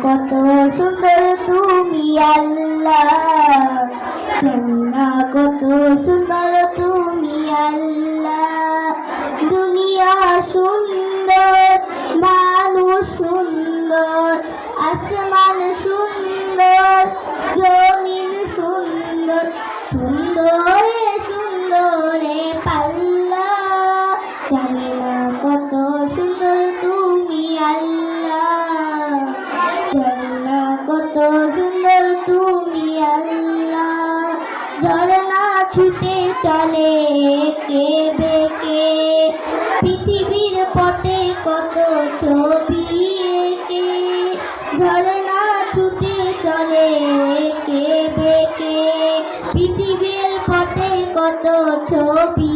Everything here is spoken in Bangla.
কত সুন্দর তুমি আল্লাহ, জানি না কত সুন্দর তুমি আল্লাহ। দুনিয়া সুন্দর, মানুষ সুন্দর, আসমান সুন্দর, জমিন সুন্দর, সুন্দরে সুন্দরে পাল্লা। জানি না কত সুন্দর তুমি আল্লাহ, জানি না কত সুন্দর তুমি আল্লাহ। ঝরনা ছুটে চলে কে বেঁকে, পৃথিবীর পটে কত ছবি এঁকে। ঝরনা ছুটে চলে কে বেঁকে, পৃথিবীর পটে কত ছবি